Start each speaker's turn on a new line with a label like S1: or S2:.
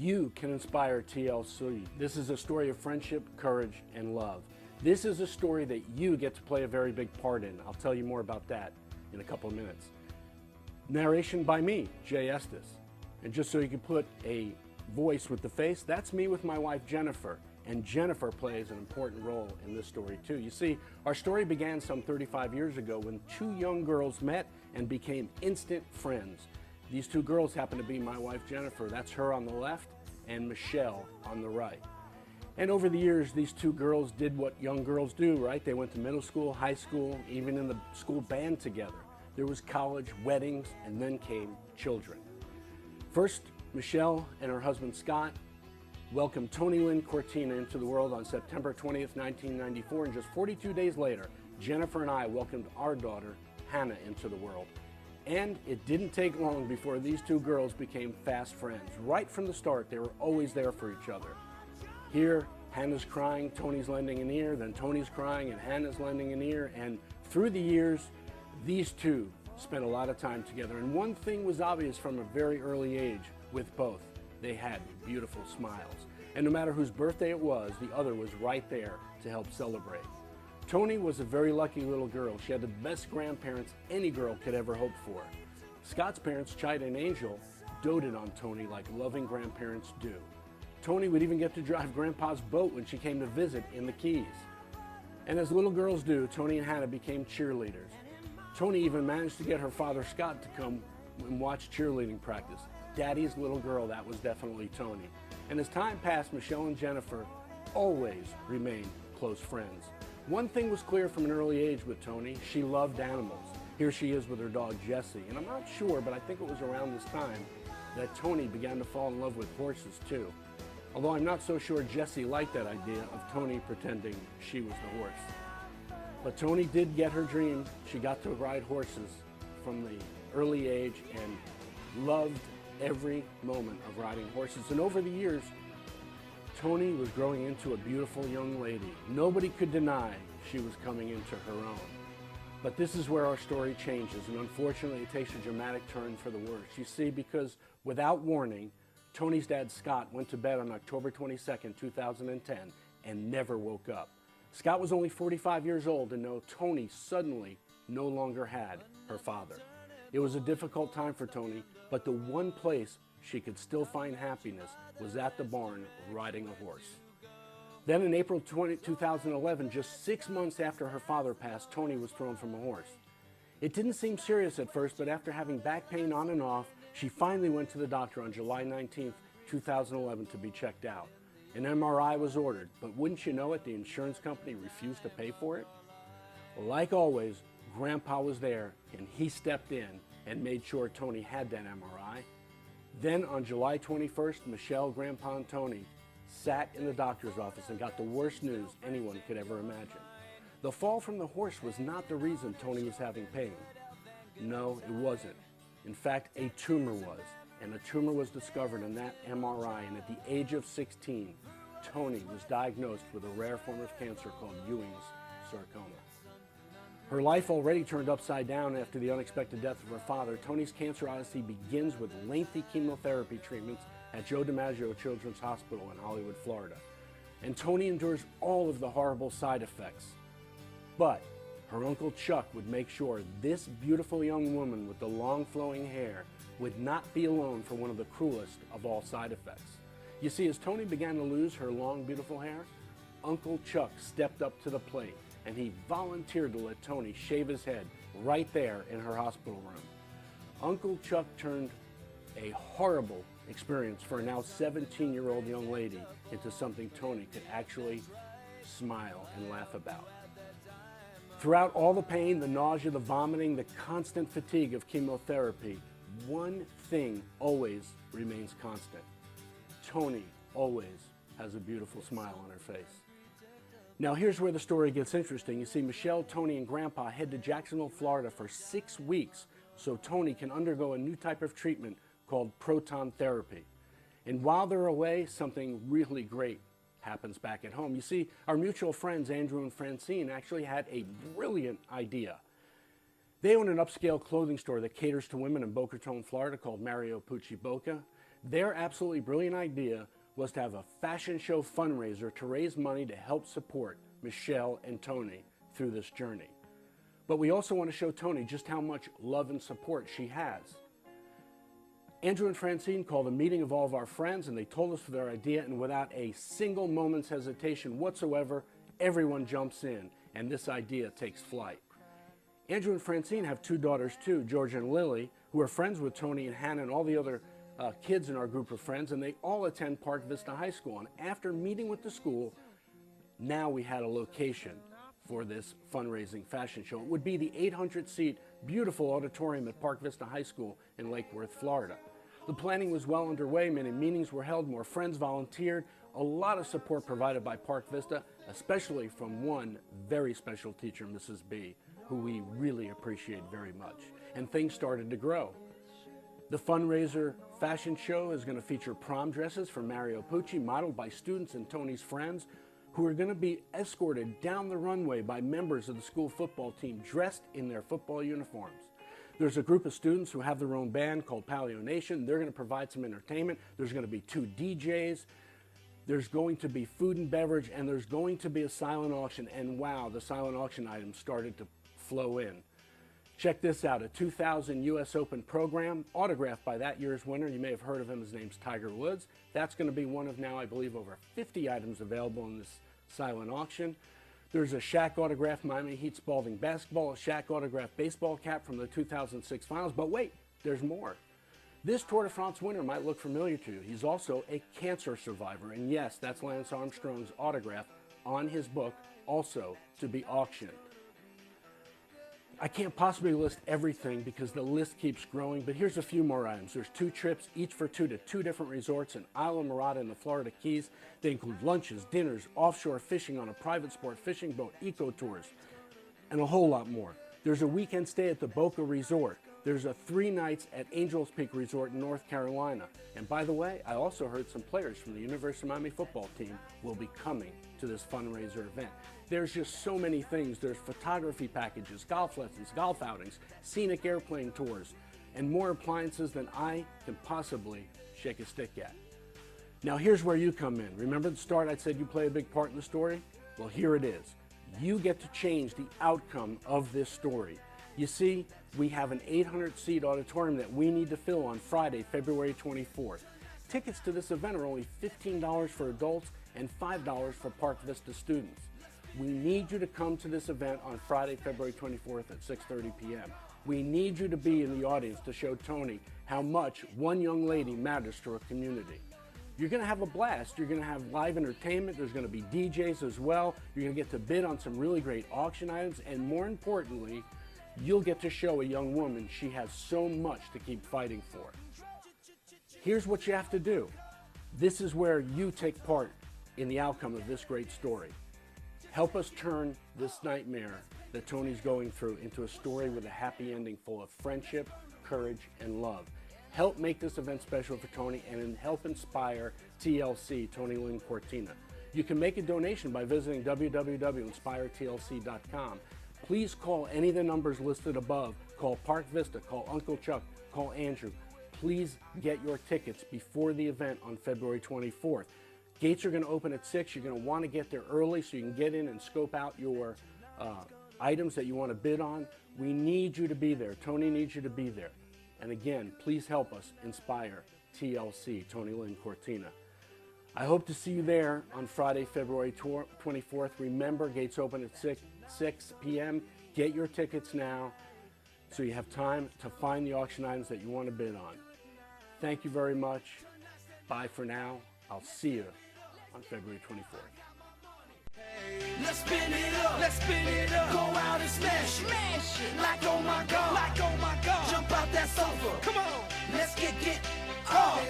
S1: You can inspire TLC. This is a story of friendship, courage, and love. This is a story that you get to play a very big part in. I'll tell you more about that in a couple of minutes. Narration by me, Jay Estes. And just so you can put a voice with the face, that's me with my wife Jennifer. And Jennifer plays an important role in this story too. You see, our story began some 35 years ago when two young girls met and became instant friends. These two girls happen to be my wife Jennifer, that's her on the left, and Michelle on the right. And over the years, these two girls did what young girls do, right? They went to middle school, high school, even in the school band together. There was college, weddings, and then came children. First, Michelle and her husband Scott welcomed Tony Lynn Cortina into the world on September 20th, 1994, and just 42 days later, Jennifer and I welcomed our daughter, Hannah, into the world. And it didn't take long before these two girls became fast friends. Right from the start, they were always there for each other. Here, Hannah's crying, Tony's lending an ear, then Tony's crying and Hannah's lending an ear, and through the years, these two spent a lot of time together. And one thing was obvious from a very early age with both. They had beautiful smiles. And no matter whose birthday it was, the other was right there to help celebrate. Tony was a very lucky little girl. She had the best grandparents any girl could ever hope for. Scott's parents, Chida and Angel, doted on Tony like loving grandparents do. Tony would even get to drive Grandpa's boat when she came to visit in the Keys. And as little girls do, Tony and Hannah became cheerleaders. Tony even managed to get her father, Scott, to come and watch cheerleading practice. Daddy's little girl, that was definitely Tony. And as time passed, Michelle and Jennifer always remained close friends. One thing was clear from an early age with Tony: she loved animals. Here she is with her dog Jessie. And I'm not sure, but I think it was around this time that Tony began to fall in love with horses too. Although I'm not so sure Jessie liked that idea of Tony pretending she was the horse. But Tony did get her dream. She got to ride horses from the early age and loved every moment of riding horses. And over the years, Tony was growing into a beautiful young lady. Nobody could deny she was coming into her own. But this is where our story changes, and unfortunately it takes a dramatic turn for the worse. You see, because without warning, Tony's dad Scott went to bed on October 22nd, 2010 and never woke up. Scott was only 45 years old, and no, Tony suddenly no longer had her father. It was a difficult time for Tony, but the one place she could still find happiness was at the barn riding a horse. Then in April 2011, just 6 months after her father passed, Tony was thrown from a horse. It didn't seem serious at first, but after having back pain on and off, she finally went to the doctor on July 19th, 2011 to be checked out. An MRI was ordered, but wouldn't you know it, the insurance company refused to pay for it? Like always, Grandpa was there, and he stepped in and made sure Tony had that MRI. Then on July 21st, Michelle, Grandpa, and Tony sat in the doctor's office and got the worst news anyone could ever imagine. The fall from the horse was not the reason Tony was having pain. No, it wasn't. In fact, a tumor was, and a tumor was discovered in that MRI, and at the age of 16, Tony was diagnosed with a rare form of cancer called Ewing's sarcoma. Her life already turned upside down after the unexpected death of her father. Tony's cancer odyssey begins with lengthy chemotherapy treatments at Joe DiMaggio Children's Hospital in Hollywood, Florida. And Tony endures all of the horrible side effects. But her Uncle Chuck would make sure this beautiful young woman with the long flowing hair would not be alone for one of the cruelest of all side effects. You see, as Tony began to lose her long, beautiful hair, Uncle Chuck stepped up to the plate, and he volunteered to let Tony shave his head right there in her hospital room. Uncle Chuck turned a horrible experience for a now 17-year-old young lady into something Tony could actually smile and laugh about. Throughout all the pain, the nausea, the vomiting, the constant fatigue of chemotherapy, one thing always remains constant. Tony always has a beautiful smile on her face. Now here's where the story gets interesting. You see, Michelle, Tony, and Grandpa head to Jacksonville, Florida for 6 weeks so Tony can undergo a new type of treatment called proton therapy. And while they're away, something really great happens back at home. You see, our mutual friends, Andrew and Francine, actually had a brilliant idea. They own an upscale clothing store that caters to women in Boca Raton, Florida called Mario Pucci Boca. Their absolutely brilliant idea was to have a fashion show fundraiser to raise money to help support Michelle and Tony through this journey. But we also want to show Tony just how much love and support she has. Andrew and Francine called a meeting of all of our friends, and they told us their idea, and without a single moment's hesitation whatsoever, everyone jumps in, and this idea takes flight. Andrew and Francine have two daughters too, Georgia and Lily, who are friends with Tony and Hannah and all the other kids in our group of friends, and they all attend Park Vista High School. And after meeting with the school, now we had a location for this fundraising fashion show. It would be the 800-seat beautiful auditorium at Park Vista High School in Lake Worth, Florida. The planning was well underway, many meetings were held, more friends volunteered, a lot of support provided by Park Vista, especially from one very special teacher, Mrs. B, who we really appreciate very much. And things started to grow. The fundraiser fashion show is going to feature prom dresses for Mario Pucci, modeled by students and Tony's friends, who are going to be escorted down the runway by members of the school football team dressed in their football uniforms. There's a group of students who have their own band called Paleo Nation. They're going to provide some entertainment. There's going to be 2 DJs. There's going to be food and beverage, and there's going to be a silent auction. And wow, the silent auction items started to flow in. Check this out, a 2000 U.S. Open program autographed by that year's winner. You may have heard of him. His name's Tiger Woods. That's going to be one of now, I believe, over 50 items available in this silent auction. There's a Shaq autographed Miami Heat Spalding basketball, a Shaq autographed baseball cap from the 2006 finals. But wait, there's more. This Tour de France winner might look familiar to you. He's also a cancer survivor. And yes, that's Lance Armstrong's autograph on his book, also to be auctioned. I can't possibly list everything because the list keeps growing, but here's a few more items. There's 2 trips, each for 2 to 2 different resorts in Isla Mirada in the Florida Keys. They include lunches, dinners, offshore fishing on a private sport fishing boat, eco tours, and a whole lot more. There's a weekend stay at the Boca Resort. There's a 3 nights at Angels Peak Resort in North Carolina. And by the way, I also heard some players from the University of Miami football team will be coming to this fundraiser event. There's just so many things. There's photography packages, golf lessons, golf outings, scenic airplane tours, and more appliances than I can possibly shake a stick at. Now here's where you come in. Remember at the start I said you play a big part in the story? Well, here it is. You get to change the outcome of this story. You see, we have an 800-seat auditorium that we need to fill on Friday, February 24th. Tickets to this event are only $15 for adults and $5 for Park Vista students. We need you to come to this event on Friday, February 24th at 6:30 p.m. We need you to be in the audience to show Tony how much one young lady matters to our community. You're going to have a blast. You're going to have live entertainment. There's going to be DJs as well. You're going to get to bid on some really great auction items. And more importantly, you'll get to show a young woman she has so much to keep fighting for. Here's what you have to do. This is where you take part in the outcome of this great story. Help us turn this nightmare that Tony's going through into a story with a happy ending full of friendship, courage, and love. Help make this event special for Tony and help inspire TLC, Tony Lynn Cortina. You can make a donation by visiting www.inspiretlc.com. Please call any of the numbers listed above. Call Park Vista, call Uncle Chuck, call Andrew. Please get your tickets before the event on February 24th. Gates are going to open at 6. You're going to want to get there early so you can get in and scope out your items that you want to bid on. We need you to be there. Tony needs you to be there. And again, please help us inspire TLC, Tony Lynn Cortina. I hope to see you there on Friday, February 24th. Remember, gates open at 6 p.m. Get your tickets now so you have time to find the auction items that you want to bid on. Thank you very much. Bye for now. I'll see you on February 24th.
S2: Let's spin it up, let's spin it up. Go out and smash it, like oh my God, like oh my God. Jump out that sofa, come on, let's get off.